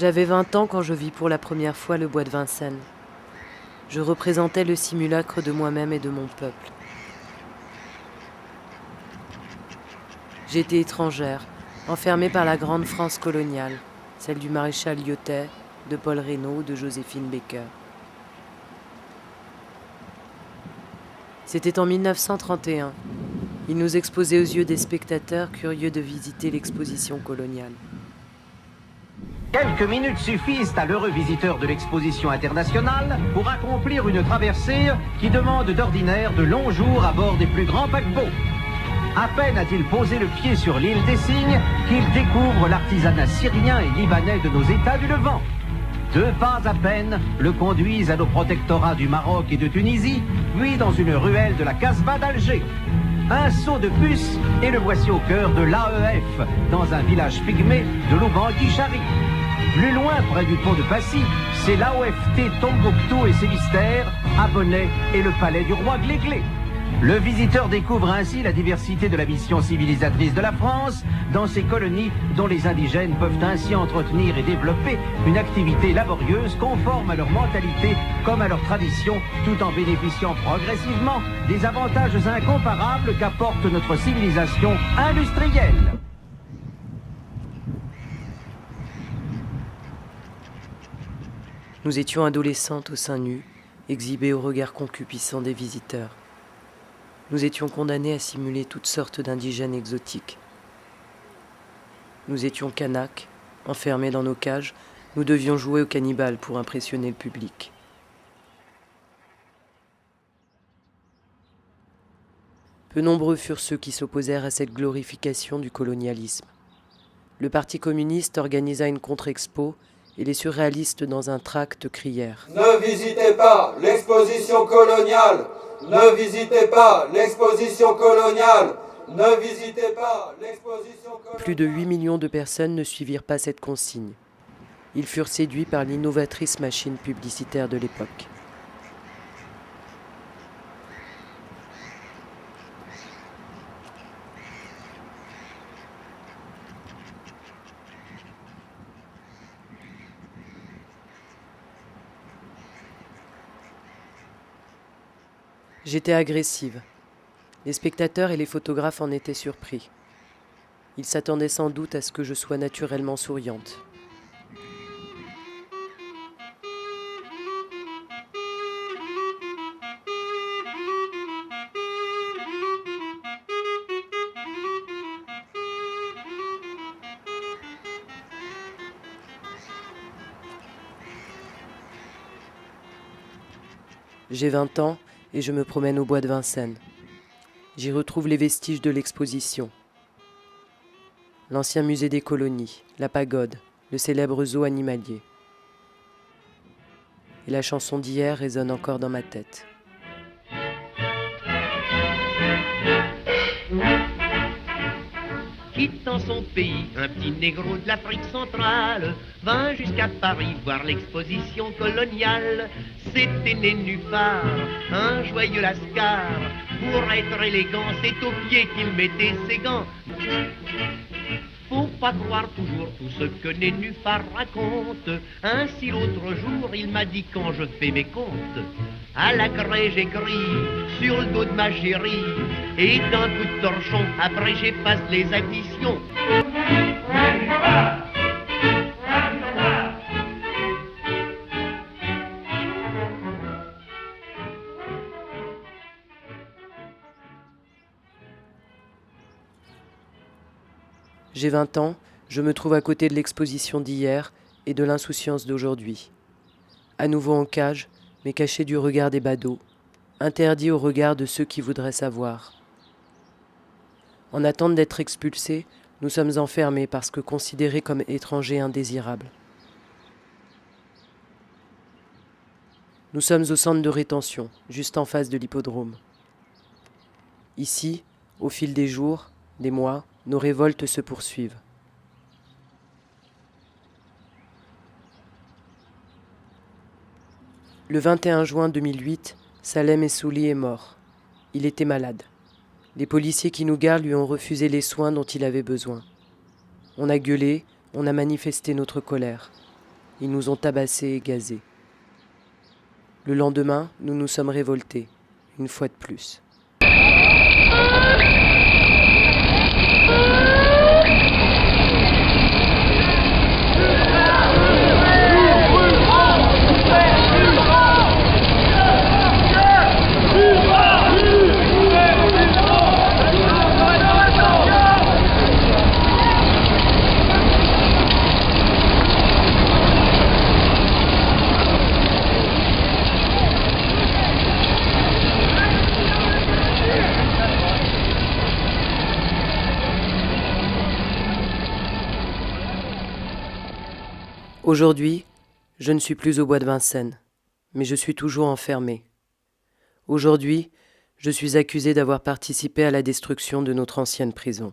J'avais 20 ans quand je vis pour la première fois le bois de Vincennes. Je représentais le simulacre de moi-même et de mon peuple. J'étais étrangère, enfermée par la grande France coloniale, celle du maréchal Lyotet, de Paul Reynaud, de Joséphine Baker. C'était en 1931. Il nous exposait aux yeux des spectateurs curieux de visiter l'exposition coloniale. Quelques minutes suffisent à l'heureux visiteur de l'exposition internationale pour accomplir une traversée qui demande d'ordinaire de longs jours à bord des plus grands paquebots. À peine a-t-il posé le pied sur l'île des Cygnes qu'il découvre l'artisanat syrien et libanais de nos États du Levant. 2 pas à peine le conduisent à nos protectorats du Maroc et de Tunisie, puis dans une ruelle de la Casbah d'Alger. Un saut de puce et le voici au cœur de l'AEF, dans un village pygmé de Louban-Guichari. Plus loin, près du pont de Passy, c'est l'AOFT Tombouctou et ses mystères, Abonney et le palais du roi Gléglé. Le visiteur découvre ainsi la diversité de la mission civilisatrice de la France dans ces colonies dont les indigènes peuvent ainsi entretenir et développer une activité laborieuse conforme à leur mentalité comme à leur tradition, tout en bénéficiant progressivement des avantages incomparables qu'apporte notre civilisation industrielle. Nous étions adolescentes au sein nu, exhibées au regard concupiscent des visiteurs. Nous étions condamnés à simuler toutes sortes d'indigènes exotiques. Nous étions Kanaks, enfermés dans nos cages, nous devions jouer aux cannibales pour impressionner le public. Peu nombreux furent ceux qui s'opposèrent à cette glorification du colonialisme. Le Parti communiste organisa une contre-expo et les surréalistes dans un tract crièrent « Ne visitez pas l'exposition coloniale ! Ne visitez pas l'exposition coloniale ! Ne visitez pas l'exposition coloniale !» Plus de 8 millions de personnes ne suivirent pas cette consigne. Ils furent séduits par l'innovatrice machine publicitaire de l'époque. J'étais agressive. Les spectateurs et les photographes en étaient surpris. Ils s'attendaient sans doute à ce que je sois naturellement souriante. J'ai 20 ans et je me promène au bois de Vincennes. J'y retrouve les vestiges de l'exposition. L'ancien musée des colonies, la pagode, le célèbre zoo animalier. Et la chanson d'hier résonne encore dans ma tête. Quittant son pays, un petit négro de l'Afrique centrale vint jusqu'à Paris voir l'exposition coloniale. C'était Nénuphar, un joyeux lascar. Pour être élégant, c'est aux pieds qu'il mettait ses gants. Faut pas croire toujours tout ce que Nénuphar raconte. Ainsi l'autre jour, il m'a dit quand je fais mes comptes. À la craie j'écris sur le dos de ma chérie. Et d'un coup de torchon, après j'efface les additions. J'ai 20 ans, je me trouve à côté de l'exposition d'hier et de l'insouciance d'aujourd'hui. À nouveau en cage, mais caché du regard des badauds, interdit au regard de ceux qui voudraient savoir. En attente d'être expulsés, nous sommes enfermés parce que considérés comme étrangers indésirables. Nous sommes au centre de rétention, juste en face de l'hippodrome. Ici, au fil des jours, des mois, nos révoltes se poursuivent. Le 21 juin 2008, Salem Essouli est mort. Il était malade. Les policiers qui nous gardent lui ont refusé les soins dont il avait besoin. On a gueulé, on a manifesté notre colère. Ils nous ont tabassés et gazés. Le lendemain, nous nous sommes révoltés, une fois de plus. Aujourd'hui, je ne suis plus au bois de Vincennes, mais je suis toujours enfermé. Aujourd'hui, je suis accusé d'avoir participé à la destruction de notre ancienne prison.